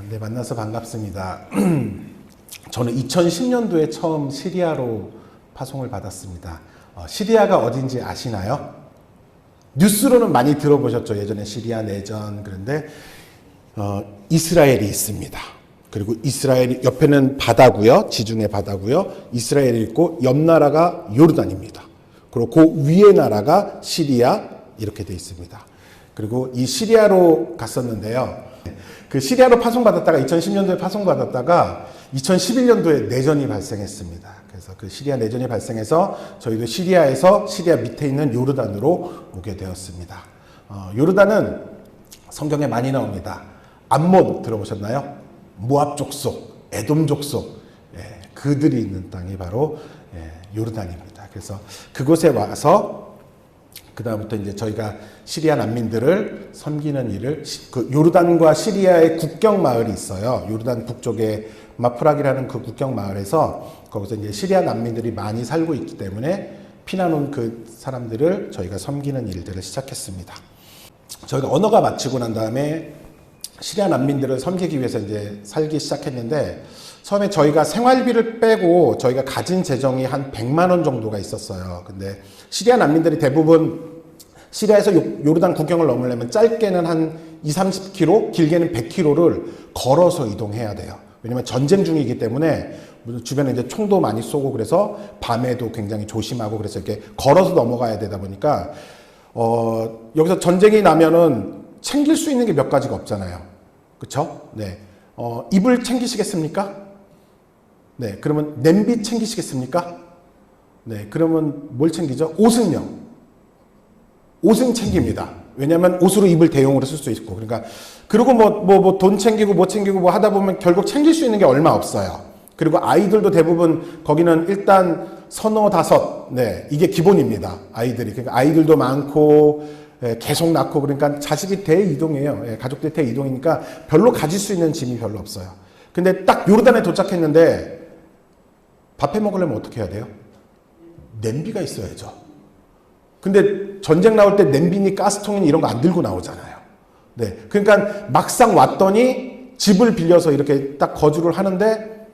네, 만나서 반갑습니다. 저는 2010년도에 처음 시리아로 파송을 받았습니다. 시리아가 어딘지 아시나요? 뉴스로는 많이 들어보셨죠. 예전에 시리아 내전. 그런데 이스라엘이 있습니다. 그리고 이스라엘 옆에는 바다고요. 지중해 바다고요. 이스라엘이 있고 옆 나라가 요르단입니다. 그리고 그 위에 나라가 시리아 이렇게 돼 있습니다. 그리고 이 시리아로 갔었는데요. 그 시리아로 파송받았다가 2010년도에 파송받았다가 2011년도에 내전이 발생했습니다. 그래서 그 시리아 내전이 발생해서 저희도 시리아에서 시리아 밑에 있는 요르단으로 오게 되었습니다. 요르단은 성경에 많이 나옵니다. 암몬 들어보셨나요? 모압 족속, 에돔 족속, 그들이 있는 땅이 바로 요르단입니다. 그래서 그곳에 와서 그 다음부터 이제 저희가 시리아 난민들을 섬기는 일을 그 요르단과 시리아의 국경 마을이 있어요. 요르단 북쪽에 마프락이라는 그 국경 마을에서 거기서 이제 시리아 난민들이 많이 살고 있기 때문에 피난 온 그 사람들을 저희가 섬기는 일들을 시작했습니다. 저희가 언어가 마치고 난 다음에 시리아 난민들을 섬기기 위해서 이제 살기 시작했는데 처음에 저희가 생활비를 빼고 저희가 가진 재정이 한 100만 원 정도가 있었어요. 근데 시리아 난민들이 대부분 시리아에서 요르단 국경을 넘으려면 짧게는 한 20-30km, 길게는 100km를 걸어서 이동해야 돼요. 왜냐면 전쟁 중이기 때문에 주변에 이제 총도 많이 쏘고 그래서 밤에도 굉장히 조심하고 그래서 이렇게 걸어서 넘어가야 되다 보니까 여기서 전쟁이 나면은 챙길 수 있는 게 몇 가지가 없잖아요. 그쵸? 네. 이불 챙기시겠습니까? 네. 그러면 냄비 챙기시겠습니까? 네. 그러면 뭘 챙기죠? 옷은요? 옷은 챙깁니다. 왜냐면 옷으로 입을 대용으로 쓸 수 있고. 그러니까, 그리고 돈 챙기고 뭐 챙기고 뭐 하다 보면 결국 챙길 수 있는 게 얼마 없어요. 그리고 아이들도 대부분 거기는 일단 서너 다섯, 네. 이게 기본입니다. 아이들이. 그러니까 아이들도 많고, 계속 낳고 그러니까 자식이 대이동이에요. 가족들이 대이동이니까 별로 가질 수 있는 짐이 별로 없어요. 근데 딱 요르단에 도착했는데 밥 해 먹으려면 어떻게 해야 돼요? 냄비가 있어야죠. 근데 전쟁 나올 때 냄비니 가스통이니 이런 거 안 들고 나오잖아요. 네. 그러니까 막상 왔더니 집을 빌려서 이렇게 딱 거주를 하는데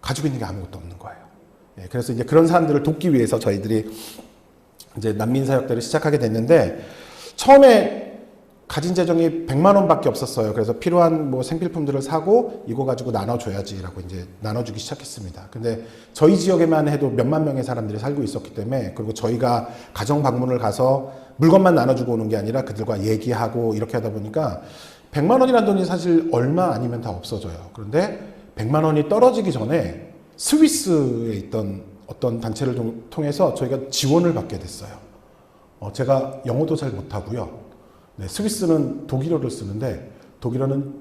가지고 있는 게 아무것도 없는 거예요. 그래서 이제 그런 사람들을 돕기 위해서 저희들이 이제 난민 사역들을 시작하게 됐는데 처음에 가진 재정이 100만 원밖에 없었어요. 그래서 필요한 뭐 생필품들을 사고 이거 가지고 나눠줘야지라고 이제 나눠주기 시작했습니다. 근데 저희 지역에만 해도 몇만 명의 사람들이 살고 있었기 때문에 그리고 저희가 가정 방문을 가서 물건만 나눠주고 오는 게 아니라 그들과 얘기하고 이렇게 하다 보니까 100만 원이라는 돈이 사실 얼마 아니면 다 없어져요. 그런데 100만 원이 떨어지기 전에 스위스에 있던 어떤 단체를 통해서 저희가 지원을 받게 됐어요. 제가 영어도 잘 못하고요. 네, 스위스는 독일어를 쓰는데 독일어는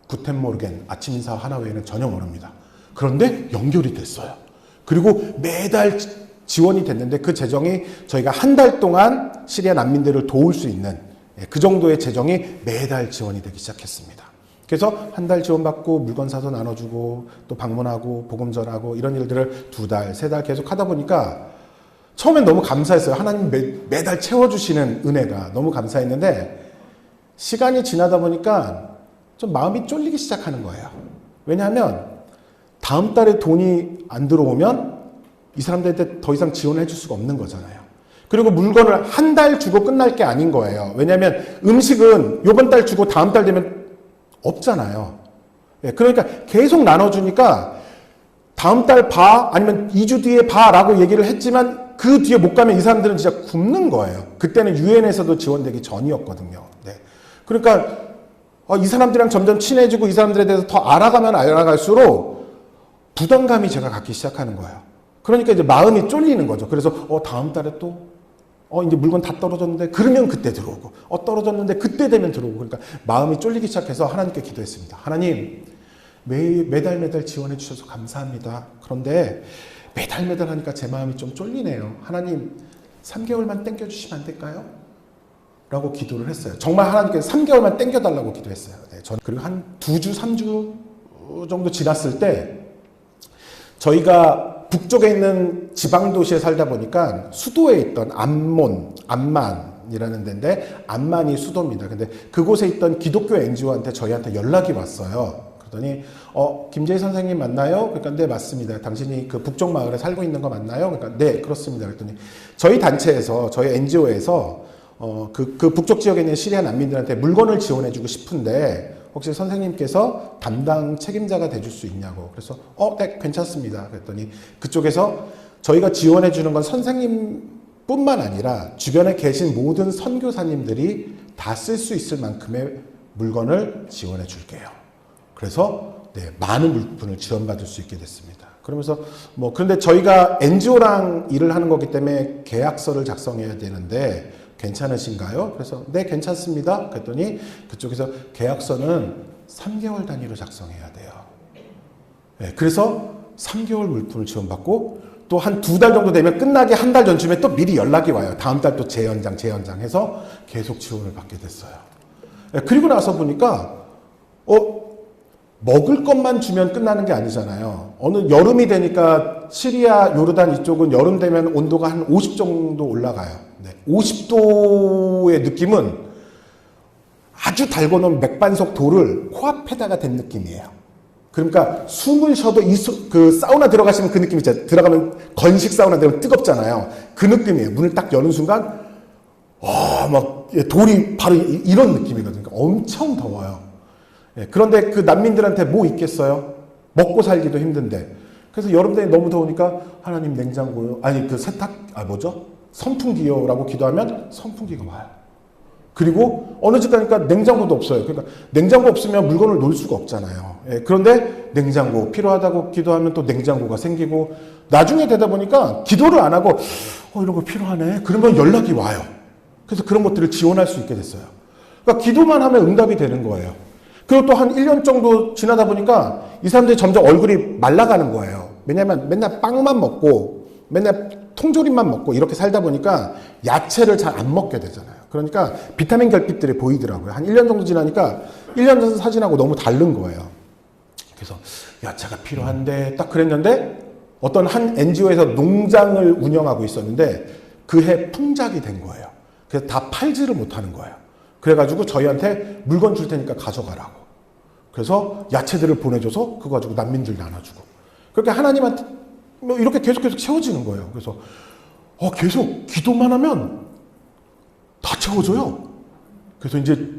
구텐모르겐 아침 인사 하나 외에는 전혀 모릅니다. 그런데 연결이 됐어요. 그리고 매달 지원이 됐는데 그 재정이 저희가 한 달 동안 시리아 난민들을 도울 수 있는 그 정도의 재정이 매달 지원이 되기 시작했습니다. 그래서 한 달 지원받고 물건 사서 나눠주고 또 방문하고 복음 전하고 이런 일들을 2달, 3달 계속 하다 보니까 처음엔 너무 감사했어요. 하나님 매달 채워주시는 은혜가 너무 감사했는데 시간이 지나다 보니까 좀 마음이 쫄리기 시작하는 거예요. 왜냐하면 다음 달에 돈이 안 들어오면 이 사람들한테 더 이상 지원을 해줄 수가 없는 거잖아요. 그리고 물건을 한 달 주고 끝날 게 아닌 거예요. 왜냐하면 음식은 이번 달 주고 다음 달 되면 없잖아요. 그러니까 계속 나눠주니까 다음 달 봐 아니면 2주 뒤에 봐라고 얘기를 했지만 그 뒤에 못 가면 이 사람들은 진짜 굶는 거예요. 그때는 유엔에서도 지원되기 전이었거든요. 네. 그러니까 이 사람들이랑 점점 친해지고 이 사람들에 대해서 더 알아가면 알아갈수록 부담감이 제가 갖기 시작하는 거예요. 그러니까 이제 마음이 쫄리는 거죠. 그래서 다음 달에 또 이제 물건 다 떨어졌는데 그러면 그때 들어오고 떨어졌는데 그때 되면 들어오고 그러니까 마음이 쫄리기 시작해서 하나님께 기도했습니다. 하나님 매달 지원해 주셔서 감사합니다. 그런데 매달 하니까 제 마음이 좀 쫄리네요. 하나님 3개월만 땡겨주시면 안 될까요? 라고 기도를 했어요. 정말 하나님께 3개월만 땡겨달라고 기도했어요. 네, 저는 그리고 한 2주 3주 정도 지났을 때 저희가 북쪽에 있는 지방 도시에 살다 보니까 수도에 있던 암몬, 암만 암만이라는 데인데 암만이 수도입니다. 근데 그곳에 있던 기독교 NGO한테 저희한테 연락이 왔어요. 그러더니 김재희 선생님 맞나요? 그러니까 네 맞습니다. 당신이 그 북쪽 마을에 살고 있는 거 맞나요? 그러니까 네 그렇습니다. 그랬더니 저희 단체에서 저희 NGO에서 그 북쪽 지역에 있는 시리아 난민들한테 물건을 지원해주고 싶은데 혹시 선생님께서 담당 책임자가 돼줄 수 있냐고. 그래서 네 괜찮습니다. 그랬더니 그쪽에서 저희가 지원해주는 건 선생님뿐만 아니라 주변에 계신 모든 선교사님들이 다 쓸 수 있을 만큼의 물건을 지원해 줄게요. 그래서 네, 많은 물품을 지원받을 수 있게 됐습니다. 그러면서 그런데 저희가 NGO랑 일을 하는 거기 때문에 계약서를 작성해야 되는데 괜찮으신가요? 그래서 네 괜찮습니다. 그랬더니 그쪽에서 계약서는 3개월 단위로 작성해야 돼요. 네, 그래서 3개월 물품을 지원받고 또 한 2달 정도 되면 끝나기 한 달 전쯤에 또 미리 연락이 와요. 다음 달 또 재연장 해서 계속 지원을 받게 됐어요. 네, 그리고 나서 보니까 먹을 것만 주면 끝나는 게 아니잖아요. 어느 여름이 되니까 시리아, 요르단 이쪽은 여름 되면 온도가 한 50 정도 올라가요. 네, 50도의 느낌은 아주 달궈놓은 맥반석 돌을 코앞에다가 댄 느낌이에요. 그러니까 숨을 쉬어도 그 사우나 들어가시면 그 느낌 있잖아요. 들어가면 건식 사우나 들어가면 뜨겁잖아요. 그 느낌이에요. 문을 딱 여는 순간 막 돌이 바로 이런 느낌이거든요. 그러니까 엄청 더워요. 그런데 그 난민들한테 뭐 있겠어요? 먹고 살기도 힘든데. 그래서 여름 되니 너무 더우니까 하나님 냉장고요. 아니 그 선풍기요라고 기도하면 선풍기가 와요. 그리고 어느 집 가니까 냉장고도 없어요. 그러니까 냉장고 없으면 물건을 놓을 수가 없잖아요. 그런데 냉장고 필요하다고 기도하면 또 냉장고가 생기고 나중에 되다 보니까 기도를 안 하고 이런 거 필요하네. 그러면 연락이 와요. 그래서 그런 것들을 지원할 수 있게 됐어요. 그러니까 기도만 하면 응답이 되는 거예요. 그리고 또 한 1년 정도 지나다 보니까 이 사람들이 점점 얼굴이 말라가는 거예요. 왜냐하면 맨날 빵만 먹고 맨날 통조림만 먹고 이렇게 살다 보니까 야채를 잘 안 먹게 되잖아요. 그러니까 비타민 결핍들이 보이더라고요. 한 1년 정도 지나니까 1년 전 사진하고 너무 다른 거예요. 그래서 야채가 필요한데 딱 그랬는데 어떤 한 NGO에서 농장을 운영하고 있었는데 그해 풍작이 된 거예요. 그래서 다 팔지를 못하는 거예요. 그래가지고 저희한테 물건 줄 테니까 가져가라고. 그래서 야채들을 보내줘서 그거 가지고 난민들 나눠주고. 그렇게 하나님한테 이렇게 계속 채워지는 거예요. 그래서 계속 기도만 하면 다 채워져요. 그래서 이제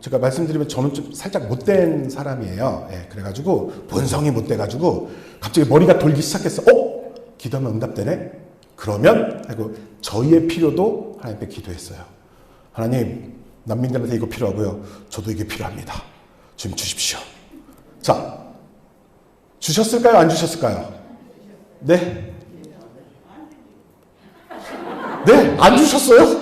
제가 말씀드리면 저는 좀 살짝 못된 사람이에요. 그래가지고 본성이 못돼가지고 갑자기 머리가 돌기 시작했어. 기도하면 응답되네. 그러면 하고 저희의 필요도 하나님께 기도했어요. 하나님 난민들한테 이거 필요하고요. 저도 이게 필요합니다. 지금 주십시오. 자, 주셨을까요? 안 주셨을까요? 네? 네? 안 주셨어요?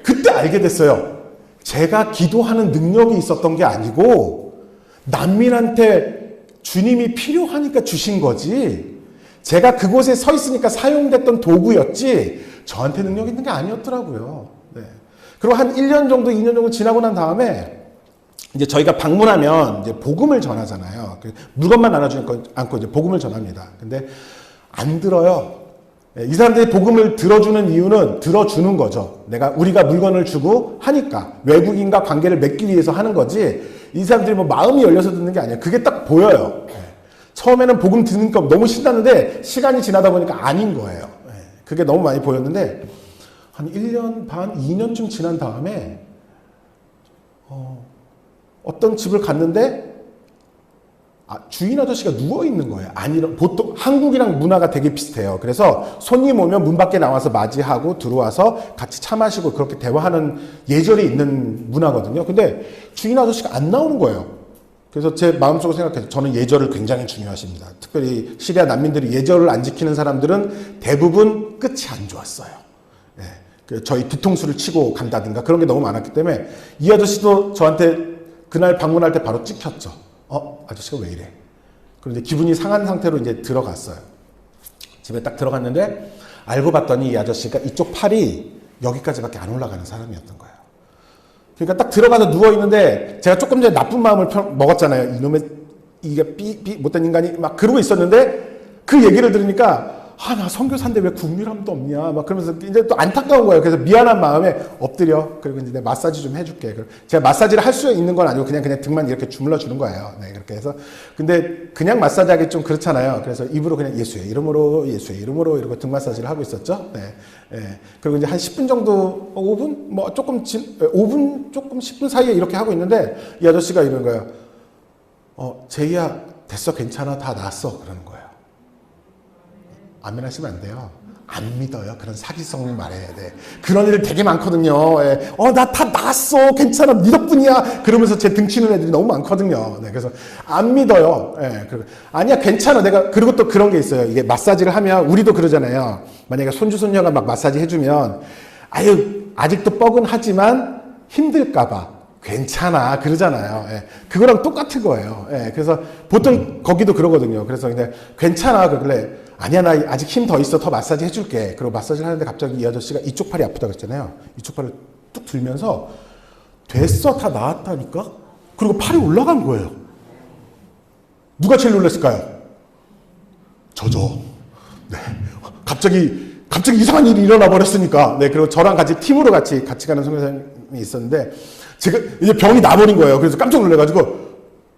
그때 알게 됐어요. 제가 기도하는 능력이 있었던 게 아니고 난민한테 주님이 필요하니까 주신 거지 제가 그곳에 서 있으니까 사용됐던 도구였지 저한테 능력이 있는 게 아니었더라고요. 네. 그리고 한 1년 정도, 2년 정도 지나고 난 다음에 이제 저희가 방문하면 이제 복음을 전하잖아요. 물건만 나눠주지 않고 이제 복음을 전합니다. 근데 안 들어요. 이 사람들이 복음을 들어주는 이유는 들어주는 거죠. 우리가 물건을 주고 하니까 외국인과 관계를 맺기 위해서 하는 거지. 이 사람들이 마음이 열려서 듣는 게 아니에요. 그게 딱 보여요. 처음에는 복음 듣으니까 너무 신나는데 시간이 지나다 보니까 아닌 거예요. 그게 너무 많이 보였는데 한 1년 반, 2년쯤 지난 다음에 어떤 집을 갔는데 주인 아저씨가 누워있는 거예요. 보통 한국이랑 문화가 되게 비슷해요. 그래서 손님 오면 문 밖에 나와서 맞이하고 들어와서 같이 차 마시고 그렇게 대화하는 예절이 있는 문화거든요. 근데 주인 아저씨가 안 나오는 거예요. 그래서 제 마음속으로 생각해서 저는 예절을 굉장히 중요하십니다. 특별히 시리아 난민들이 예절을 안 지키는 사람들은 대부분 끝이 안 좋았어요. 저희 뒤통수를 치고 간다든가 그런 게 너무 많았기 때문에 이 아저씨도 저한테 그날 방문할 때 바로 찍혔죠. 아저씨가 왜 이래? 그런데 기분이 상한 상태로 이제 들어갔어요. 집에 딱 들어갔는데 알고 봤더니 이 아저씨가 이쪽 팔이 여기까지밖에 안 올라가는 사람이었던 거예요. 그러니까 딱 들어가서 누워 있는데 제가 조금 전에 나쁜 마음을 먹었잖아요. 이놈의 이게 못된 인간이 막 그러고 있었는데 그 얘기를 들으니까 아, 나 선교사인데 왜 국률함도 없냐. 막 그러면서 이제 또 안타까운 거예요. 그래서 미안한 마음에 엎드려. 그리고 이제 내가 마사지 좀 해줄게. 제가 마사지를 할 수 있는 건 아니고 그냥 등만 이렇게 주물러 주는 거예요. 네, 그렇게 해서. 근데 그냥 마사지 하기 좀 그렇잖아요. 그래서 입으로 그냥 예수의 이름으로 이러고 등 마사지를 하고 있었죠. 네. 네. 그리고 이제 한 10분 정도, 5분? 뭐 조금, 5분, 조금 10분 사이에 이렇게 하고 있는데 이 아저씨가 이러는 거예요. 제이야, 됐어, 괜찮아, 다 나았어. 그러는 거예요. 아멘 하시면 안 돼요. 안 믿어요. 그런 사기성을 말해야 돼. 그런 일들 되게 많거든요. 예. 나 다 나았어. 괜찮아. 네 덕분이야. 그러면서 제 등치는 애들이 너무 많거든요. 네, 그래서 안 믿어요. 예. 아니야, 괜찮아. 그리고 또 그런 게 있어요. 이게 마사지를 하면, 우리도 그러잖아요. 만약에 손주, 손녀가 막 마사지 해주면, 아직도 뻐근하지만 힘들까봐. 괜찮아. 그러잖아요. 예. 그거랑 똑같은 거예요. 예. 그래서 보통 거기도 그러거든요. 그래서 그냥 괜찮아. 그러길래 아니야, 나 아직 힘 더 있어. 더 마사지 해줄게. 그리고 마사지를 하는데 갑자기 이 아저씨가 이쪽 팔이 아프다 그랬잖아요. 이쪽 팔을 뚝 들면서 됐어. 다 나았다니까? 그리고 팔이 올라간 거예요. 누가 제일 놀랐을까요? 저죠. 네. 갑자기 이상한 일이 일어나 버렸으니까. 네. 그리고 저랑 같이 팀으로 같이 가는 선교사님이 있었는데 제가 이제 병이 나버린 거예요. 그래서 깜짝 놀래가지고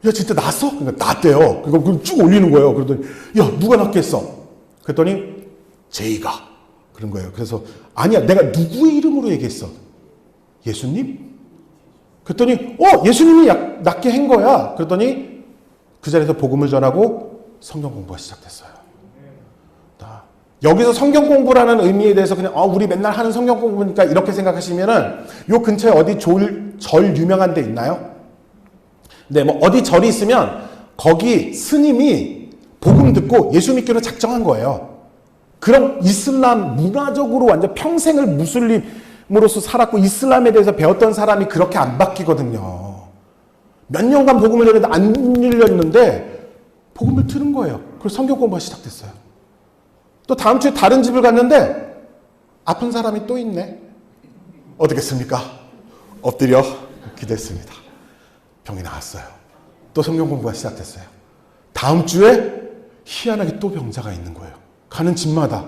야, 진짜 났어? 그러니까 났대요. 그럼 쭉 올리는 거예요. 그러더니 야, 누가 낫겠어? 그랬더니 제이가 그런 거예요. 그래서 아니야, 내가 누구의 이름으로 얘기했어? 예수님? 그랬더니 예수님이 낫게 한 거야. 그랬더니 그 자리에서 복음을 전하고 성경 공부가 시작됐어요. 여기서 성경 공부라는 의미에 대해서 그냥 우리 맨날 하는 성경 공부니까 이렇게 생각하시면은 요 근처에 어디 절 유명한 데 있나요? 네, 뭐 어디 절이 있으면 거기 스님이 복음 듣고 예수 믿기로 작정한 거예요. 그럼 이슬람 문화적으로 완전 평생을 무슬림으로서 살았고 이슬람에 대해서 배웠던 사람이 그렇게 안 바뀌거든요. 몇 년간 복음을 전해도 안 밀렸는데 복음을 들은 거예요. 그래서 성경 공부가 시작됐어요. 또 다음 주에 다른 집을 갔는데 아픈 사람이 또 있네. 어떻겠습니까? 엎드려 기도했습니다. 병이 나았어요. 또 성경 공부가 시작됐어요. 다음 주에 희한하게 또 병자가 있는 거예요. 가는 집마다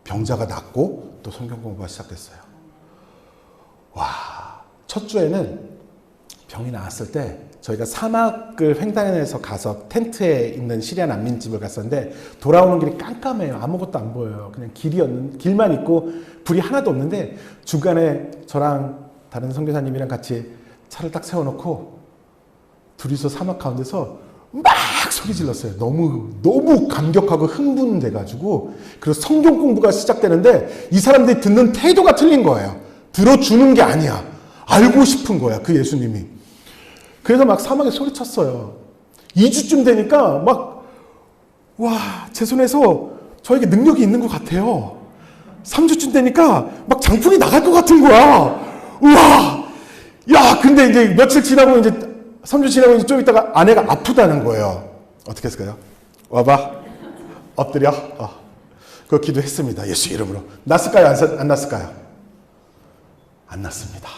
병자가 낫고 또 성경 공부가 시작됐어요. 와, 첫 주에는 병이 나았을 때 저희가 사막을 횡단해서 가서 텐트에 있는 시리아 난민집을 갔었는데 돌아오는 길이 깜깜해요. 아무것도 안 보여요. 그냥 길만 있고 불이 하나도 없는데 중간에 저랑 다른 선교사님이랑 같이 차를 딱 세워놓고 둘이서 사막 가운데서 막 소리 질렀어요. 너무 감격하고 흥분돼가지고. 그래서 성경 공부가 시작되는데 이 사람들이 듣는 태도가 틀린 거예요. 들어주는 게 아니야. 알고 싶은 거야, 그 예수님이. 그래서 막 사막에 소리쳤어요. 2주쯤 되니까 제 손에서 저에게 능력이 있는 것 같아요. 3주쯤 되니까 막 장풍이 나갈 것 같은 거야. 우와! 야, 근데 이제 며칠 지나고 이제 3주 지나고 이제 좀 있다가 아내가 아프다는 거예요. 어떻게 했을까요? 와봐. 엎드려. 그거 기도했습니다. 예수 이름으로. 났을까요? 안 났을까요? 안 났습니다.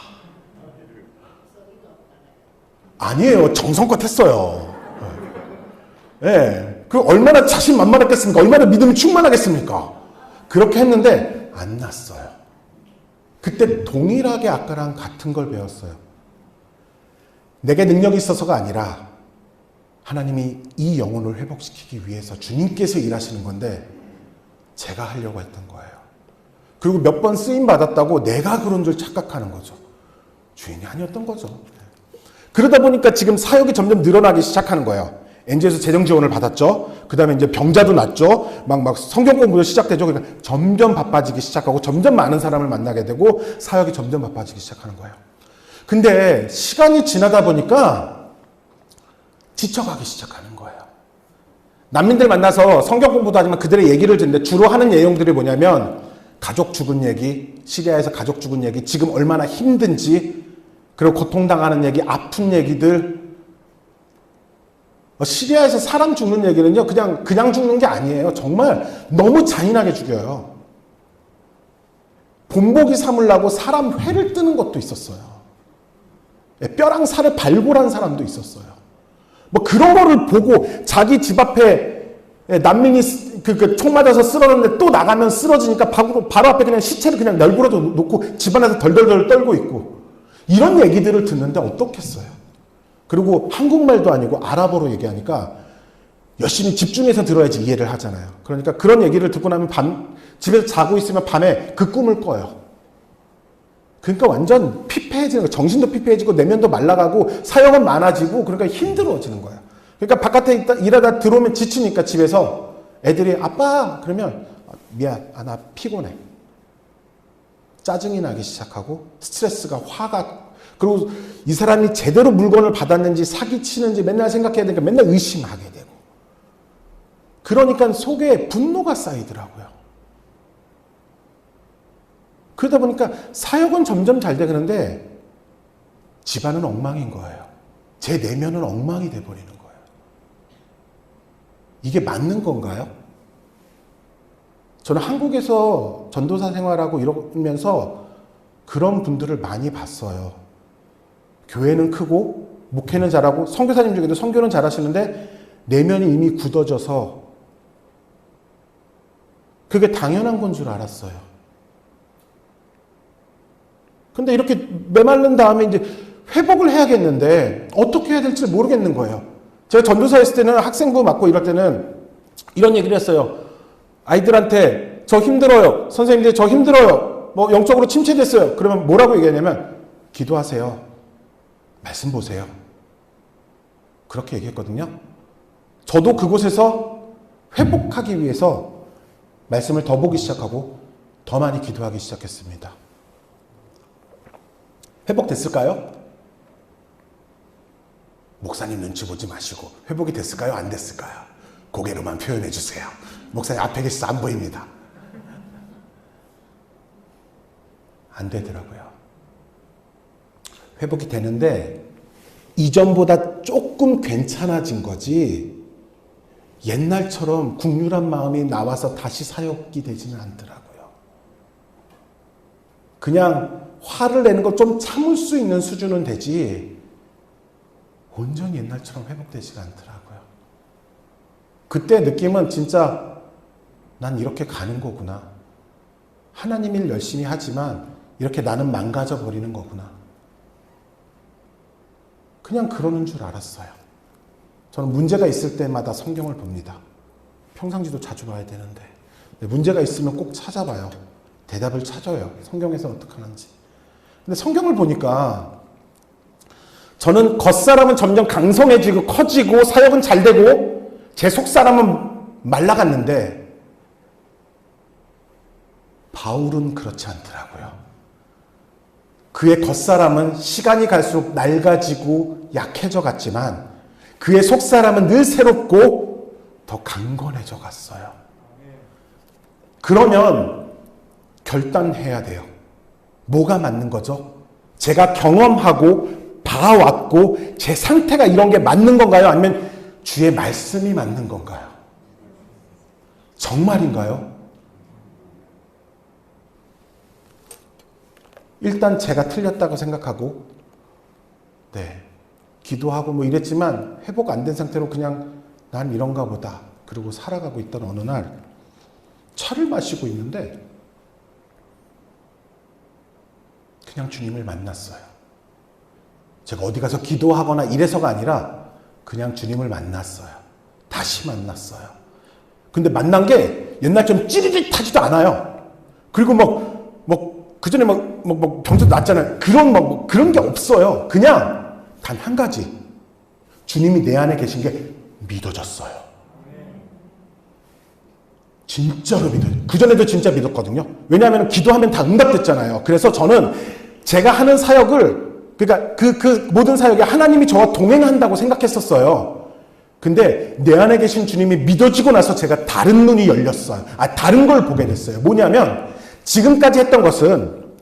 아니에요. 정성껏 했어요. 예. 그 얼마나 자신만만했겠습니까? 얼마나 믿음이 충만하겠습니까? 그렇게 했는데 안 났어요. 그때 동일하게 아까랑 같은 걸 배웠어요. 내게 능력이 있어서가 아니라 하나님이 이 영혼을 회복시키기 위해서 주님께서 일하시는 건데 제가 하려고 했던 거예요. 그리고 몇 번 쓰임 받았다고 내가 그런 줄 착각하는 거죠. 주인이 아니었던 거죠. 그러다 보니까 지금 사역이 점점 늘어나기 시작하는 거예요. NG에서 재정 지원을 받았죠. 그 다음에 이제 병자도 났죠. 막 성경 공부도 시작되죠. 그러니까 점점 바빠지기 시작하고 점점 많은 사람을 만나게 되고 사역이 점점 바빠지기 시작하는 거예요. 근데 시간이 지나다 보니까 지쳐가기 시작하는 거예요. 난민들 만나서 성경 공부도 하지만 그들의 얘기를 듣는데 주로 하는 내용들이 뭐냐면 가족 죽은 얘기, 시리아에서 가족 죽은 얘기, 지금 얼마나 힘든지, 그리고 고통당하는 얘기, 아픈 얘기들. 시리아에서 사람 죽는 얘기는요, 그냥 죽는 게 아니에요. 정말 너무 잔인하게 죽여요. 본보기 삼으려고 사람 회를 뜨는 것도 있었어요. 뼈랑 살을 발골한 사람도 있었어요. 뭐 그런 거를 보고 자기 집 앞에 난민이 총 맞아서 쓰러졌는데 또 나가면 쓰러지니까 바로 앞에 그냥 시체를 그냥 널브러져 놓고 집안에서 덜덜덜 떨고 있고, 이런 얘기들을 듣는데 어떻겠어요? 그리고 한국말도 아니고 아랍어로 얘기하니까 열심히 집중해서 들어야지 이해를 하잖아요. 그러니까 그런 얘기를 듣고 나면 집에서 자고 있으면 밤에 그 꿈을 꿔요. 그러니까 완전 피폐해지는 거예요. 정신도 피폐해지고 내면도 말라가고 사역은 많아지고, 그러니까 힘들어지는 거예요. 그러니까 바깥에 일하다 들어오면 지치니까 집에서 애들이 아빠 그러면 미안, 나 피곤해. 짜증이 나기 시작하고 스트레스가 화가, 그리고 이 사람이 제대로 물건을 받았는지 사기치는지 맨날 생각해야 되니까 맨날 의심하게 되고, 그러니까 속에 분노가 쌓이더라고요. 그러다 보니까 사역은 점점 잘 되는데 집안은 엉망인 거예요. 제 내면은 엉망이 돼버리는 거예요. 이게 맞는 건가요? 저는 한국에서 전도사 생활하고 이러면서 그런 분들을 많이 봤어요. 교회는 크고 목회는 잘하고 선교사님 중에도 선교는 잘하시는데 내면이 이미 굳어져서 그게 당연한 건 줄 알았어요. 근데 이렇게 메마른 다음에 이제 회복을 해야겠는데 어떻게 해야 될지 모르겠는 거예요. 제가 전도사 했을 때는 학생부 맡고 이럴 때는 이런 얘기를 했어요. 아이들한테 저 힘들어요. 선생님들 저 힘들어요. 뭐 영적으로 침체됐어요. 그러면 뭐라고 얘기하냐면 기도하세요. 말씀 보세요. 그렇게 얘기했거든요. 저도 그곳에서 회복하기 위해서 말씀을 더 보기 시작하고 더 많이 기도하기 시작했습니다. 회복됐을까요? 목사님 눈치 보지 마시고 회복이 됐을까요? 안 됐을까요? 고개로만 표현해 주세요. 목사님 앞에 계셔서 안 보입니다. 안 되더라고요. 회복이 되는데 이전보다 조금 괜찮아진 거지 옛날처럼 국률한 마음이 나와서 다시 사역이 되지는 않더라고요. 그냥 화를 내는 걸 좀 참을 수 있는 수준은 되지 온전히 옛날처럼 회복되지가 않더라고요. 그때 느낌은 진짜 난 이렇게 가는 거구나. 하나님 일 열심히 하지만 이렇게 나는 망가져 버리는 거구나. 그냥 그러는 줄 알았어요. 저는 문제가 있을 때마다 성경을 봅니다. 평상시도 자주 봐야 되는데 문제가 있으면 꼭 찾아봐요. 대답을 찾아요. 성경에서 어떻게 하는지. 근데 성경을 보니까 저는 겉사람은 점점 강성해지고 커지고 사역은 잘 되고 제 속사람은 말라갔는데 바울은 그렇지 않더라고요. 그의 겉사람은 시간이 갈수록 낡아지고 약해져 갔지만 그의 속사람은 늘 새롭고 더 강건해져 갔어요. 그러면 결단해야 돼요. 뭐가 맞는 거죠? 제가 경험하고 봐왔고 제 상태가 이런 게 맞는 건가요? 아니면 주의 말씀이 맞는 건가요? 정말인가요? 일단 제가 틀렸다고 생각하고 기도하고 뭐 이랬지만 회복 안 된 상태로 그냥 난 이런가 보다 그러고 살아가고 있던 어느 날 차를 마시고 있는데 그냥 주님을 만났어요. 제가 어디 가서 기도하거나 이래서가 아니라 그냥 주님을 만났어요. 다시 만났어요. 근데 만난 게 옛날처럼 찌릿하지도 않아요. 그리고 그전에 병도 났잖아요. 그런 게 없어요. 그냥 단 한 가지. 주님이 내 안에 계신 게 믿어졌어요. 진짜로 믿어요. 그전에도 진짜 믿었거든요. 왜냐하면 기도하면 다 응답됐잖아요. 그래서 저는 제가 하는 사역을, 그러니까 그 모든 사역에 하나님이 저와 동행한다고 생각했었어요. 근데 내 안에 계신 주님이 믿어지고 나서 제가 다른 눈이 열렸어요. 다른 걸 보게 됐어요. 뭐냐면 지금까지 했던 것은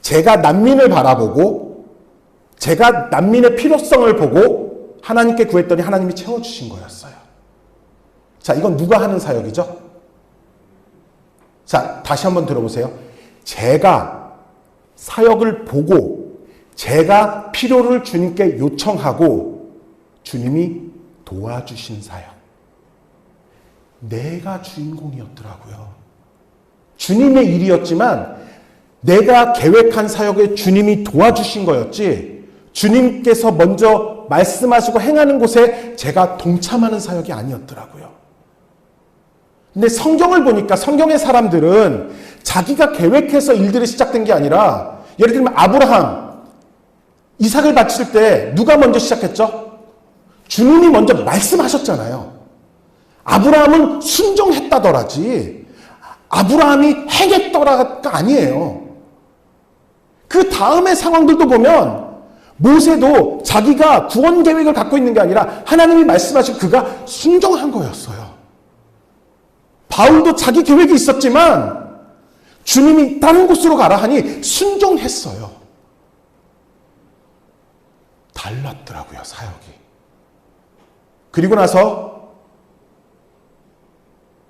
제가 난민을 바라보고 제가 난민의 필요성을 보고 하나님께 구했더니 하나님이 채워주신 거였어요. 자, 이건 누가 하는 사역이죠? 자, 다시 한번 들어보세요. 제가 사역을 보고 제가 필요를 주님께 요청하고 주님이 도와주신 사역. 내가 주인공이었더라고요. 주님의 일이었지만 내가 계획한 사역에 주님이 도와주신 거였지 주님께서 먼저 말씀하시고 행하는 곳에 제가 동참하는 사역이 아니었더라고요. 근데 성경을 보니까 성경의 사람들은 자기가 계획해서 일들이 시작된 게 아니라 예를 들면 아브라함, 이삭을 바칠 때 누가 먼저 시작했죠? 주님이 먼저 말씀하셨잖아요. 아브라함은 순종했다더라지 아브라함이 행했더라가 아니에요. 그 다음의 상황들도 보면 모세도 자기가 구원 계획을 갖고 있는 게 아니라 하나님이 말씀하시고 그가 순종한 거였어요. 바울도 자기 계획이 있었지만 주님이 다른 곳으로 가라 하니 순종했어요. 달랐더라고요, 사역이. 그리고 나서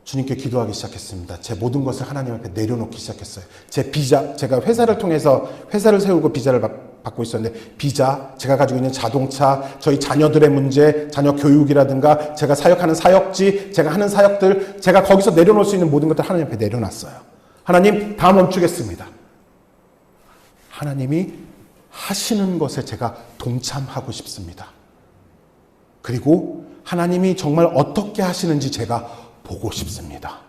주님께 기도하기 시작했습니다. 제 모든 것을 하나님 앞에 내려놓기 시작했어요. 제 비자, 제가 회사를 통해서 회사를 세우고 비자를 받고 있었는데 비자, 제가 가지고 있는 자동차, 저희 자녀들의 문제, 자녀 교육이라든가 제가 사역하는 사역지, 제가 하는 사역들, 제가 거기서 내려놓을 수 있는 모든 것들 하나님 앞에 내려놨어요. 하나님, 다 멈추겠습니다. 하나님이 하시는 것에 제가 동참하고 싶습니다. 그리고 하나님이 정말 어떻게 하시는지 제가 보고 싶습니다.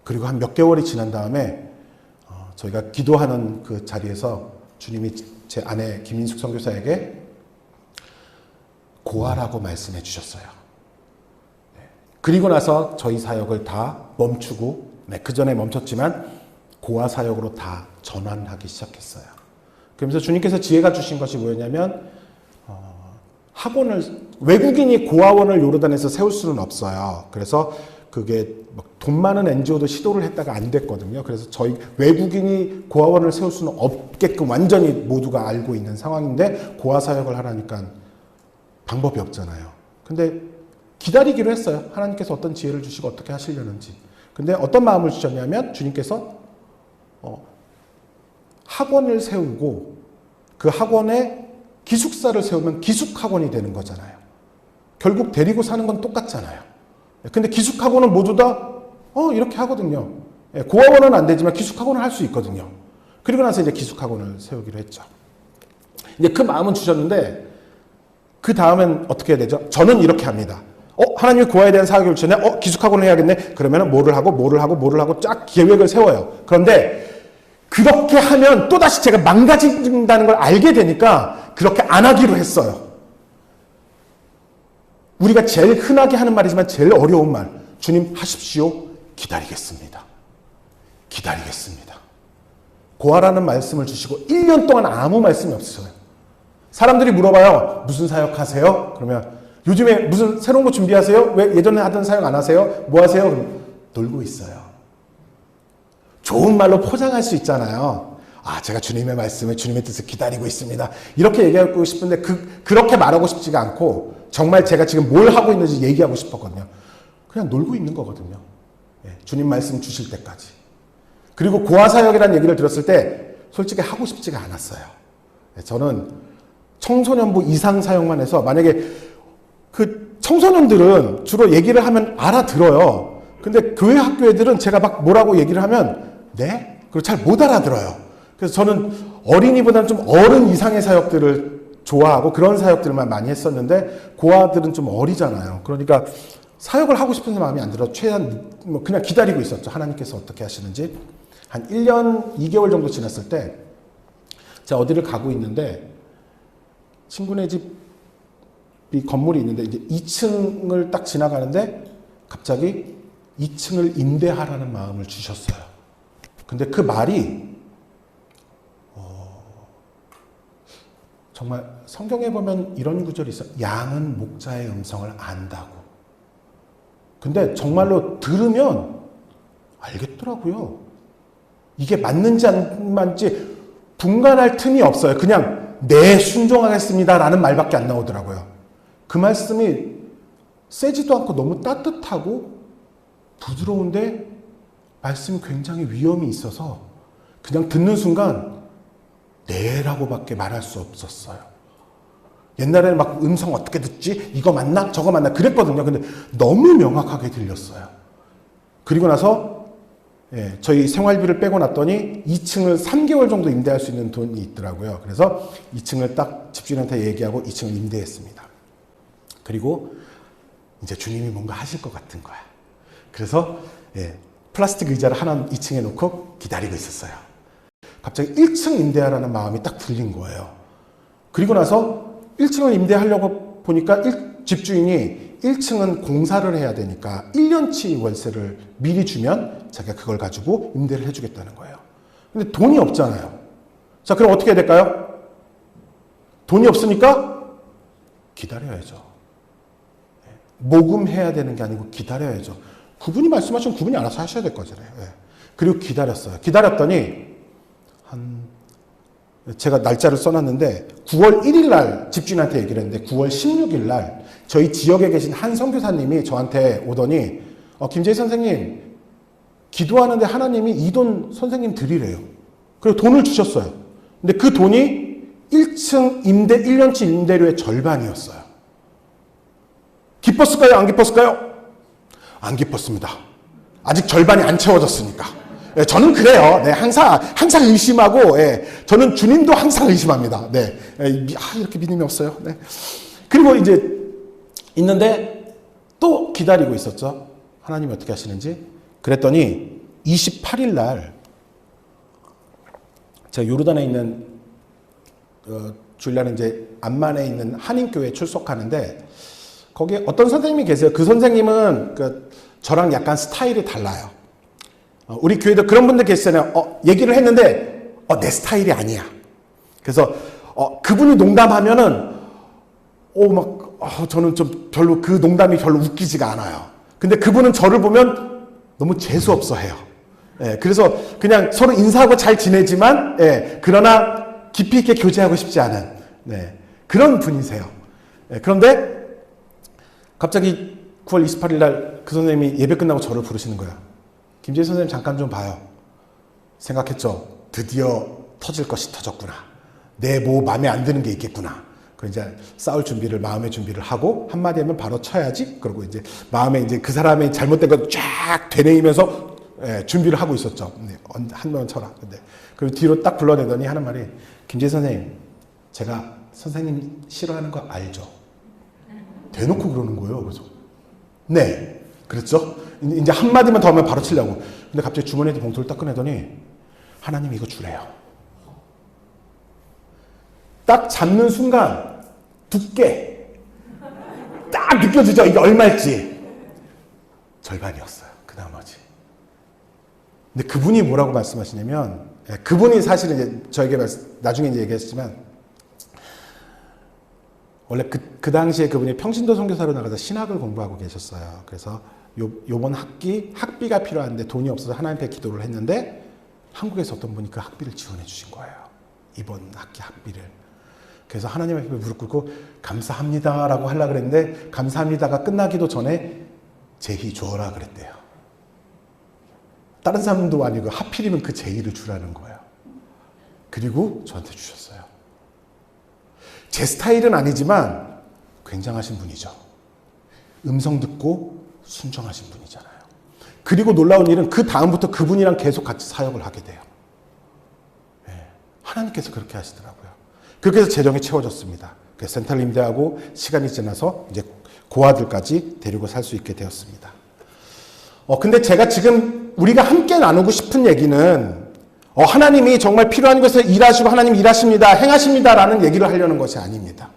그리고 한 몇 개월이 지난 다음에 저희가 기도하는 그 자리에서 주님이 제 아내 김인숙 선교사에게 고아라고 말씀해 주셨어요. 그리고 나서 저희 사역을 다 멈추고, 그 전에 멈췄지만 고아 사역으로 다 전환하기 시작했어요. 그러면서 주님께서 지혜가 주신 것이 뭐였냐면 학원을, 외국인이 고아원을 요르단에서 세울 수는 없어요. 그래서 그게 돈 많은 NGO도 시도를 했다가 안 됐거든요. 그래서 저희 외국인이 고아원을 세울 수는 없게끔 완전히 모두가 알고 있는 상황인데 고아 사역을 하라니까 방법이 없잖아요. 근데 기다리기로 했어요. 하나님께서 어떤 지혜를 주시고 어떻게 하시려는지. 근데 어떤 마음을 주셨냐면 주님께서 학원을 세우고 그 학원에 기숙사를 세우면 기숙학원이 되는 거잖아요. 결국 데리고 사는 건 똑같잖아요. 근데 기숙학원은 모두 다 이렇게 하거든요. 고아원은 안 되지만 기숙학원을 할 수 있거든요. 그리고 나서 이제 기숙학원을 세우기로 했죠. 이제 그 마음은 주셨는데 그 다음엔 어떻게 해야 되죠? 저는 이렇게 합니다. 하나님이 고아에 대한 사역을 주셨네. 기숙학원을 해야겠네. 그러면 뭐를 하고 쫙 계획을 세워요. 그런데 그렇게 하면 또다시 제가 망가진다는 걸 알게 되니까 그렇게 안 하기로 했어요. 우리가 제일 흔하게 하는 말이지만 제일 어려운 말. 주님 하십시오. 기다리겠습니다. 기다리겠습니다. 고아라는 말씀을 주시고 1년 동안 아무 말씀이 없으셔요. 사람들이 물어봐요. 무슨 사역하세요? 그러면 요즘에 무슨 새로운 거 준비하세요? 왜 예전에 하던 사역 안 하세요? 뭐 하세요? 그럼 놀고 있어요. 좋은 말로 포장할 수 있잖아요. 제가 주님의 말씀을 주님의 뜻을 기다리고 있습니다. 이렇게 얘기하고 싶은데 그렇게 말하고 싶지가 않고 정말 제가 지금 뭘 하고 있는지 얘기하고 싶었거든요. 그냥 놀고 있는 거거든요. 주님 말씀 주실 때까지. 그리고 고아사역이라는 얘기를 들었을 때 솔직히 하고 싶지가 않았어요. 저는 청소년부 이상 사역만 해서 만약에 그 청소년들은 주로 얘기를 하면 알아들어요. 근데 교회 학교 애들은 제가 막 뭐라고 얘기를 하면 네? 그리고 잘 못 알아들어요. 그래서 저는 어린이보다는 좀 어른 이상의 사역들을 좋아하고 그런 사역들만 많이 했었는데 고아들은 좀 어리잖아요. 그러니까 사역을 하고 싶은 마음이 안 들어 최대한 그냥 기다리고 있었죠. 하나님께서 어떻게 하시는지. 한 1년 2개월 정도 지났을 때 제가 어디를 가고 있는데 친구네 집이 건물이 있는데 이제 2층을 딱 지나가는데 갑자기 2층을 임대하라는 마음을 주셨어요. 근데 그 말이 정말 성경에 보면 이런 구절이 있어요. 양은 목자의 음성을 안다고. 근데 정말로 들으면 알겠더라고요. 이게 맞는지 안 맞는지 분간할 틈이 없어요. 그냥 네, 순종하겠습니다라는 말밖에 안 나오더라고요. 그 말씀이 세지도 않고 너무 따뜻하고 부드러운데 말씀이 굉장히 위험이 있어서 그냥 듣는 순간 네라고밖에 말할 수 없었어요. 옛날에는 막 음성 어떻게 듣지? 이거 맞나? 저거 맞나? 그랬거든요. 근데 너무 명확하게 들렸어요. 그리고 나서 저희 생활비를 빼고 났더니 2층을 3개월 정도 임대할 수 있는 돈이 있더라고요. 그래서 2층을 딱 집주인한테 얘기하고 2층을 임대했습니다. 그리고 이제 주님이 뭔가 하실 것 같은 거야. 그래서 플라스틱 의자를 하나 2층에 놓고 기다리고 있었어요. 갑자기 1층 임대하라는 마음이 딱 들린 거예요. 그리고 나서 1층을 임대하려고 보니까 집주인이 1층은 공사를 해야 되니까 1년치 월세를 미리 주면 자기가 그걸 가지고 임대를 해주겠다는 거예요. 근데 돈이 없잖아요. 자, 그럼 어떻게 해야 될까요? 돈이 없으니까 기다려야죠. 모금해야 되는 게 아니고 기다려야죠. 그분이 말씀하시면 그분이 알아서 하셔야 될 거잖아요. 그리고 기다렸어요. 기다렸더니 제가 날짜를 써놨는데 9월 1일 날 집주인한테 얘기를 했는데 9월 16일 날 저희 지역에 계신 한 선교사님이 저한테 오더니 김재희 선생님 기도하는데 하나님이 이 돈 선생님 드리래요. 그리고 돈을 주셨어요. 근데 그 돈이 1층 임대 1년치 임대료의 절반이었어요. 기뻤을까요? 안 기뻤을까요? 안 기뻤습니다. 아직 절반이 안 채워졌으니까. 저는 그래요. 네, 항상 의심하고, 저는 주님도 항상 의심합니다. 네, 이렇게 믿음이 없어요. 네. 그리고 이제 있는데 또 기다리고 있었죠. 하나님이 어떻게 하시는지. 그랬더니 28일 날 제가 요르단에 있는 주일날은 이제 암만에 있는 한인교회에 출석하는데 거기에 어떤 선생님이 계세요. 그 선생님은 저랑 약간 스타일이 달라요. 우리 교회도 그런 분들 계시잖아요. 얘기를 했는데 내 스타일이 아니야. 그래서 그분이 농담하면은 저는 좀 별로 그 농담이 별로 웃기지가 않아요. 근데 그분은 저를 보면 너무 재수 없어 해요. 그래서 그냥 서로 인사하고 잘 지내지만 그러나 깊이 있게 교제하고 싶지 않은 그런 분이세요. 그런데 갑자기 9월 28일 날 그 선생님이 예배 끝나고 저를 부르시는 거야. 김재희 선생님 잠깐 좀 봐요. 생각했죠. 드디어 터질 것이 터졌구나. 내 뭐 마음에 안 드는 게 있겠구나. 그 이제 싸울 준비를 마음의 준비를 하고 한마디 하면 바로 쳐야지. 그리고 이제 마음에 이제 그 사람의 잘못된 거 쫙 되뇌이면서 준비를 하고 있었죠. 한 번 쳐라. 근데 그리고 뒤로 딱 불러내더니 하는 말이 김재희 선생님, 제가 선생님 싫어하는 거 알죠? 대놓고 그러는 거예요. 그래서 네. 그랬죠? 이제 한마디만 더 하면 바로 치려고. 근데 갑자기 주머니에 봉투를 딱 꺼내더니 하나님 이거 주래요. 딱 잡는 순간 두께 딱 느껴지죠? 이게 얼마일지. 절반이었어요. 그 나머지. 근데 그분이 뭐라고 말씀하시냐면 그분이 사실은 이제 저에게 나중에 이제 얘기했지만 원래 그 당시에 그분이 평신도 선교사로 나가서 신학을 공부하고 계셨어요. 그래서 요번 학비가 필요한데 돈이 없어서 하나님께 기도를 했는데 한국에서 어떤 분이 그 학비를 지원해 주신 거예요. 이번 학기 학비를. 그래서 하나님 앞에 무릎 꿇고 감사합니다라고 하려고 그랬는데 감사합니다가 끝나기도 전에 제희 줘라 그랬대요. 다른 사람도 아니고 하필이면 그 제희를 주라는 거예요. 그리고 저한테 주셨어요. 제 스타일은 아니지만 굉장하신 분이죠. 음성 듣고 순종하신 분이잖아요. 그리고 놀라운 일은 그 다음부터 그분이랑 계속 같이 사역을 하게 돼요. 하나님께서 그렇게 하시더라고요. 그렇게 해서 재정이 채워졌습니다. 그래서 센터를 임대하고 시간이 지나서 이제 고아들까지 데리고 살 수 있게 되었습니다. 근데 제가 지금 우리가 함께 나누고 싶은 얘기는 하나님이 정말 필요한 것에 일하시고 하나님 일하십니다, 행하십니다라는 얘기를 하려는 것이 아닙니다.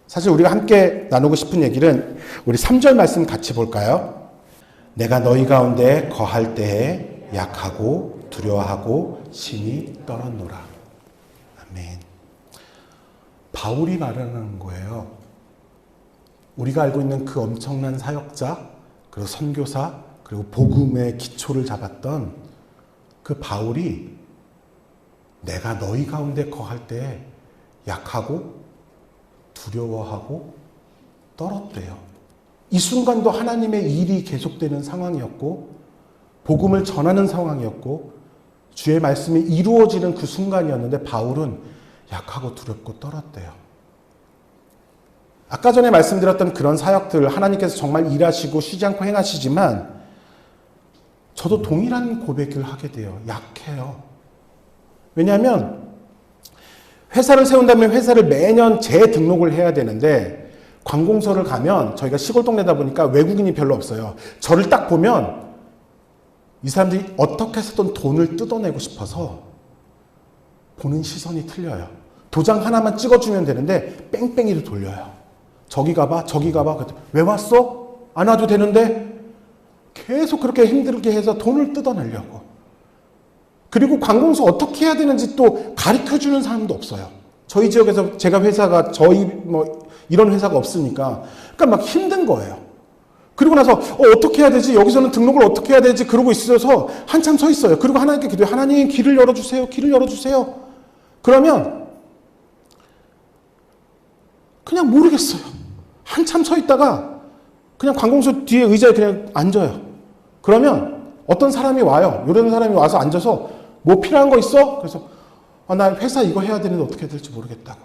사실 우리가 함께 나누고 싶은 얘기는 우리 3절 말씀 같이 볼까요? 내가 너희 가운데 거할 때에 약하고 두려워하고 심히 떨었노라. 아멘. 바울이 말하는 거예요. 우리가 알고 있는 그 엄청난 사역자, 그리고 선교사, 그리고 복음의 기초를 잡았던 그 바울이 내가 너희 가운데 거할 때 약하고 두려워하고 떨었대요. 이 순간도 하나님의 일이 계속되는 상황이었고 복음을 전하는 상황이었고 주의 말씀이 이루어지는 그 순간이었는데 바울은 약하고 두렵고 떨었대요. 아까 전에 말씀드렸던 그런 사역들 하나님께서 정말 일하시고 쉬지 않고 행하시지만 저도 동일한 고백을 하게 돼요. 약해요. 왜냐하면 회사를 세운다면 회사를 매년 재등록을 해야 되는데 관공서를 가면 저희가 시골 동네다 보니까 외국인이 별로 없어요. 저를 딱 보면 이 사람들이 어떻게 해서든 돈을 뜯어내고 싶어서 보는 시선이 틀려요. 도장 하나만 찍어주면 되는데 뺑뺑이를 돌려요. 저기 가봐, 저기 가봐. 왜 왔어? 안 와도 되는데 계속 그렇게 힘들게 해서 돈을 뜯어내려고. 그리고 관공서 어떻게 해야 되는지 또 가르쳐주는 사람도 없어요. 저희 지역에서 제가 회사가 이런 회사가 없으니까 그러니까 막 힘든 거예요. 그리고 나서 어떻게 해야 되지? 여기서는 등록을 어떻게 해야 되지? 그러고 있어서 한참 서 있어요. 그리고 하나님께 기도해요. 하나님 길을 열어주세요. 길을 열어주세요. 그러면 그냥 모르겠어요. 한참 서 있다가 그냥 관공서 뒤에 의자에 그냥 앉아요. 그러면 어떤 사람이 와요. 이런 사람이 와서 앉아서 뭐 필요한 거 있어? 그래서 나 회사 이거 해야 되는데 어떻게 해야 될지 모르겠다고.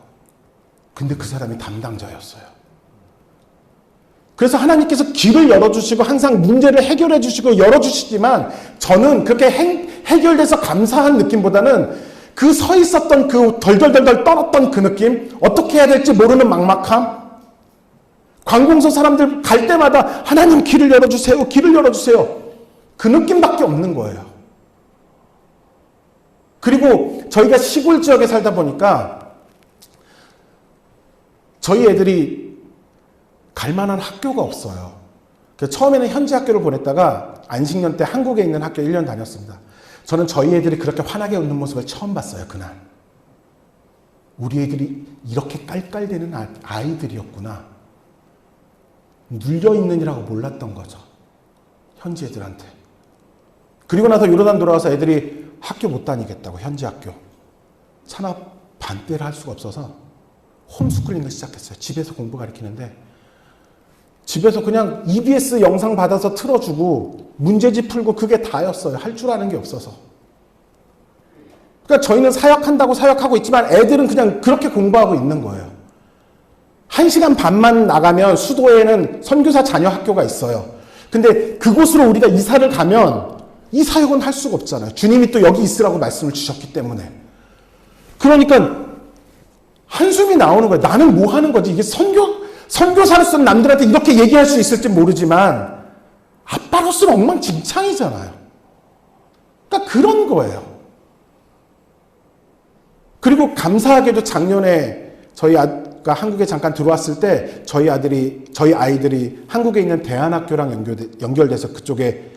근데 그 사람이 담당자였어요. 그래서 하나님께서 길을 열어주시고 항상 문제를 해결해 주시고 열어주시지만 저는 그렇게 해결돼서 감사한 느낌보다는 그 서 있었던 그 덜덜덜덜 떨었던 그 느낌, 어떻게 해야 될지 모르는 막막함, 관공서 사람들 갈 때마다 하나님 길을 열어주세요, 길을 열어주세요. 그 느낌밖에 없는 거예요. 그리고 저희가 시골 지역에 살다 보니까 저희 애들이 갈 만한 학교가 없어요. 그래서 처음에는 현지 학교를 보냈다가 안식년 때 한국에 있는 학교 1년 다녔습니다. 저는 저희 애들이 그렇게 환하게 웃는 모습을 처음 봤어요. 그날. 우리 애들이 이렇게 깔깔대는 아이들이었구나. 눌려있느니라고 몰랐던 거죠. 현지 애들한테. 그리고 나서 요르단 돌아와서 애들이 학교 못 다니겠다고, 현지 학교. 산업 반대를 할 수가 없어서 홈스쿨링을 시작했어요. 집에서 공부 가르치는데 집에서 그냥 EBS 영상 받아서 틀어주고 문제집 풀고 그게 다였어요. 할 줄 아는 게 없어서. 그러니까 저희는 사역한다고 사역하고 있지만 애들은 그냥 그렇게 공부하고 있는 거예요. 1시간 반만 나가면 수도에는 선교사 자녀 학교가 있어요. 근데 그곳으로 우리가 이사를 가면 이 사역은 할 수가 없잖아요. 주님이 또 여기 있으라고 말씀을 주셨기 때문에. 그러니까 한숨이 나오는 거예요. 나는 뭐 하는 거지? 이게 선교사로서는 남들한테 이렇게 얘기할 수 있을지 모르지만 아빠로서는 엉망진창이잖아요. 그러니까 그런 거예요. 그리고 감사하게도 작년에 저희가 한국에 잠깐 들어왔을 때 저희 아이들이 한국에 있는 대안학교랑 연결돼서 그쪽에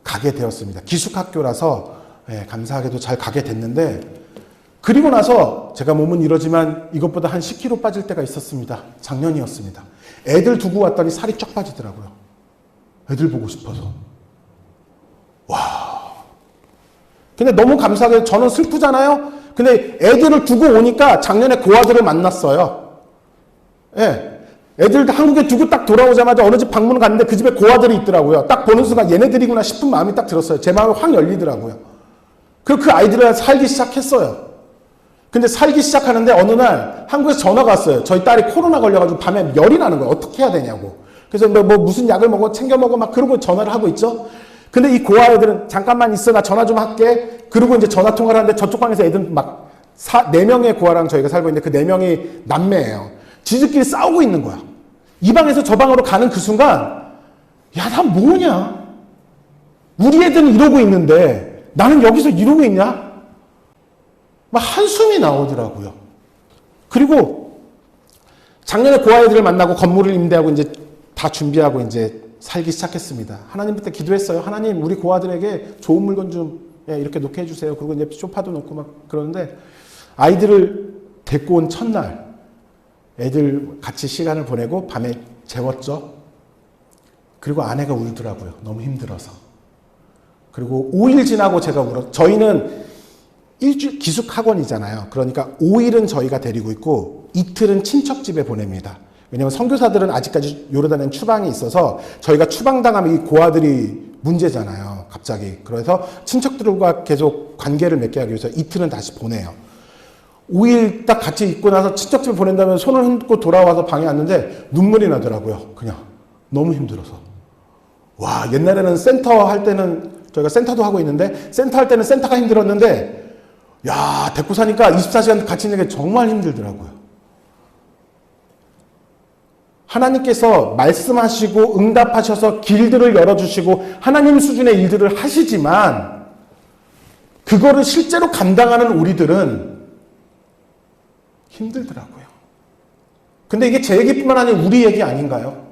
가게 되었습니다. 기숙학교라서 감사하게도 잘 가게 됐는데 그리고 나서 제가 몸은 이러지만 이것보다 한 10kg 빠질 때가 있었습니다. 작년이었습니다. 애들 두고 왔더니 살이 쫙 빠지더라고요. 애들 보고 싶어서. 와. 근데 너무 감사하게 저는 슬프잖아요. 근데 애들을 두고 오니까 작년에 고아들을 만났어요. 예. 애들 한국에 두고 딱 돌아오자마자 어느 집 방문을 갔는데 그 집에 고아들이 있더라고요. 딱 보는 순간 얘네들이구나 싶은 마음이 딱 들었어요. 제 마음이 확 열리더라고요. 그리고 그 아이들이랑 살기 시작했어요. 근데 살기 시작하는데 어느 날 한국에서 전화가 왔어요. 저희 딸이 코로나 걸려가지고 밤에 열이 나는 거예요. 어떻게 해야 되냐고. 그래서 뭐 무슨 약을 먹어 챙겨 먹어 막 그러고 전화를 하고 있죠. 근데 이 고아 애들은 잠깐만 있어 나 전화 좀 할게. 그리고 이제 전화 통화를 하는데 저쪽 방에서 애들은 막 4명의 고아랑 저희가 살고 있는데 그 4명이 남매예요. 지들끼리 싸우고 있는 거야. 이 방에서 저 방으로 가는 그 순간 야, 나 뭐냐? 우리 애들은 이러고 있는데 나는 여기서 이러고 있냐? 막 한숨이 나오더라고요. 그리고 작년에 고아이들을 만나고 건물을 임대하고 이제 다 준비하고 이제 살기 시작했습니다. 하나님한테 기도했어요. 하나님, 우리 고아들에게 좋은 물건 좀 이렇게 놓게 해주세요. 그리고 이제 소파도 놓고 막 그러는데 아이들을 데리고 온 첫날 애들 같이 시간을 보내고 밤에 재웠죠. 그리고 아내가 울더라고요. 너무 힘들어서. 그리고 5일 지나고 제가 저희는 일주일 기숙학원이잖아요. 그러니까 5일은 저희가 데리고 있고 이틀은 친척 집에 보냅니다. 왜냐하면 선교사들은 아직까지 요르단엔 추방이 있어서 저희가 추방당하면 이 고아들이 문제잖아요. 갑자기. 그래서 친척들과 계속 관계를 맺게 하기 위해서 이틀은 다시 보내요. 5일 딱 같이 있고 나서 친척집에 보낸 다음에 손을 흔들고 돌아와서 방에 왔는데 눈물이 나더라고요. 그냥 너무 힘들어서. 와, 옛날에는 센터 할 때는 저희가 센터도 하고 있는데 센터 할 때는 센터가 힘들었는데 야, 데리고 사니까 24시간 같이 있는 게 정말 힘들더라고요. 하나님께서 말씀하시고 응답하셔서 길들을 열어주시고 하나님 수준의 일들을 하시지만 그거를 실제로 감당하는 우리들은 힘들더라고요. 근데 이게 제 얘기뿐만 아니라 우리 얘기 아닌가요?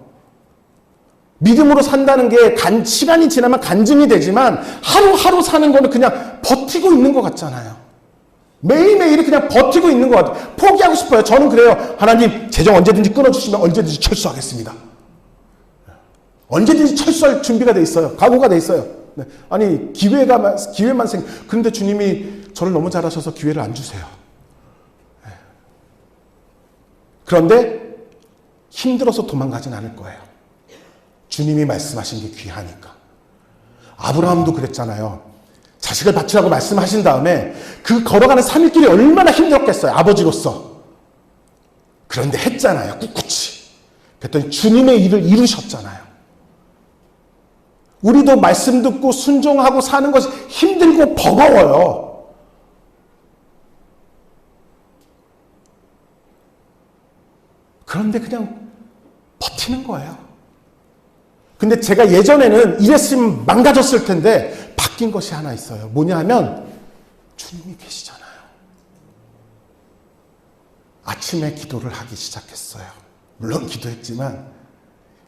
믿음으로 산다는 게 시간이 지나면 간증이 되지만 하루하루 사는 거는 그냥 버티고 있는 것 같잖아요. 매일매일이 그냥 버티고 있는 것 같아요. 포기하고 싶어요. 저는 그래요. 하나님, 재정 언제든지 끊어주시면 언제든지 철수하겠습니다. 언제든지 철수할 준비가 돼 있어요. 각오가 돼 있어요. 네. 아니, 기회만 그런데 주님이 저를 너무 잘하셔서 기회를 안 주세요. 네. 그런데 힘들어서 도망가진 않을 거예요. 주님이 말씀하신 게 귀하니까. 아브라함도 그랬잖아요. 자식을 바치라고 말씀하신 다음에 그 걸어가는 3일 길이 얼마나 힘들었겠어요. 아버지로서. 그런데 했잖아요. 꿋꿋이. 그랬더니 주님의 일을 이루셨잖아요. 우리도 말씀 듣고 순종하고 사는 것이 힘들고 버거워요. 그런데 그냥 버티는 거예요. 근데 제가 예전에는 이랬으면 망가졌을 텐데 바뀐 것이 하나 있어요. 뭐냐 하면 주님이 계시잖아요. 아침에 기도를 하기 시작했어요. 물론 기도했지만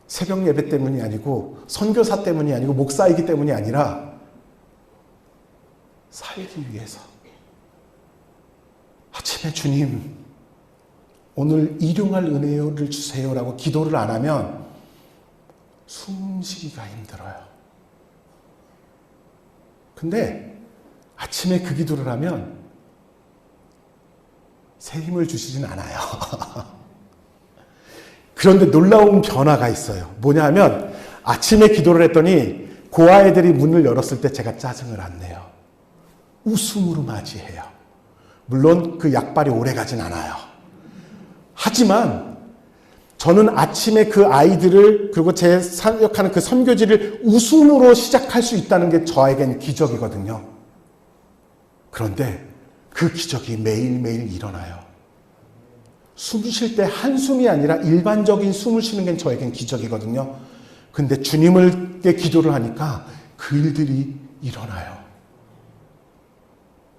새벽 예배 때문이 아니고 선교사 때문이 아니고 목사이기 때문이 아니라 살기 위해서. 아침에 주님 오늘 일용할 은혜를 주세요라고 기도를 안 하면 숨쉬기가 힘들어요. 근데 아침에 그 기도를 하면 새 힘을 주시진 않아요. 그런데 놀라운 변화가 있어요. 뭐냐 하면 아침에 기도를 했더니 그 아이들이 문을 열었을 때 제가 짜증을 안 내요. 웃음으로 맞이해요. 물론 그 약발이 오래 가진 않아요. 하지만 저는 아침에 그 아이들을 그리고 제 사역하는 그 선교지를 웃음으로 시작할 수 있다는 게 저에겐 기적이거든요. 그런데 그 기적이 매일매일 일어나요. 숨 쉴 때 한숨이 아니라 일반적인 숨을 쉬는 게 저에겐 기적이거든요. 근데 주님께 기도를 하니까 그 일들이 일어나요.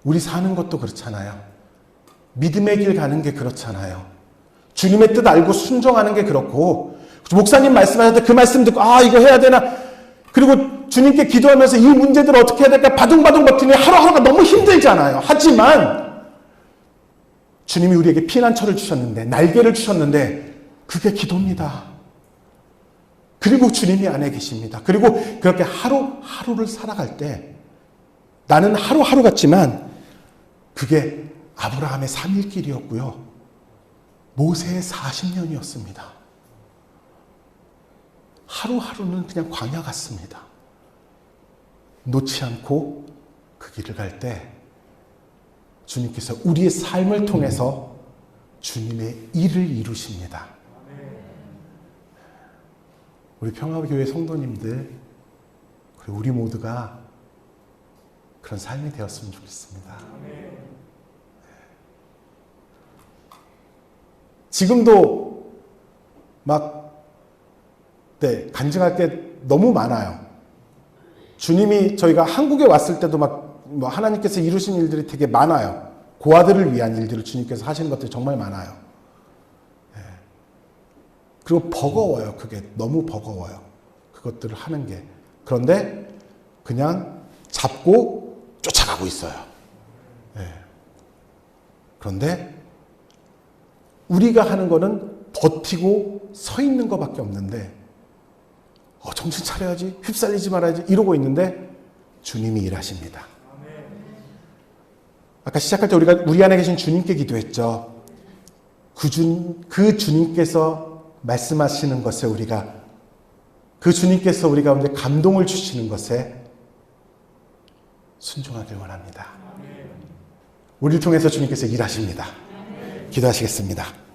우리 사는 것도 그렇잖아요. 믿음의 길 가는 게 그렇잖아요. 주님의 뜻 알고 순종하는 게 그렇고 목사님 말씀하실 때 그 말씀 듣고 이거 해야 되나 그리고 주님께 기도하면서 이 문제들을 어떻게 해야 될까 바둥바둥 버티니 하루하루가 너무 힘들잖아요. 하지만 주님이 우리에게 피난처를 주셨는데 날개를 주셨는데 그게 기도입니다. 그리고 주님이 안에 계십니다. 그리고 그렇게 하루하루를 살아갈 때 나는 하루하루 같지만 그게 아브라함의 3일 길이었고요. 모세의 40년이었습니다. 하루하루는 그냥 광야 같습니다. 놓지 않고 그 길을 갈 때 주님께서 우리의 삶을 통해서 주님의 일을 이루십니다. 우리 평화교회 성도님들 그리고 우리 모두가 그런 삶이 되었으면 좋겠습니다. 지금도 간증할 게 너무 많아요. 주님이 저희가 한국에 왔을 때도 하나님께서 이루신 일들이 되게 많아요. 고아들을 위한 일들을 주님께서 하시는 것들이 정말 많아요. 그리고 버거워요. 그게 너무 버거워요. 그것들을 하는 게. 그런데 그냥 잡고 쫓아가고 있어요. 그런데 우리가 하는 거는 버티고 서 있는 것밖에 없는데 정신 차려야지, 휩쓸리지 말아야지 이러고 있는데 주님이 일하십니다. 아까 시작할 때 우리가 우리 안에 계신 주님께 기도했죠. 그 주님께서 말씀하시는 것에 그 주님께서 우리 가운데 감동을 주시는 것에 순종하길 원합니다. 우리를 통해서 주님께서 일하십니다. 기도하시겠습니다.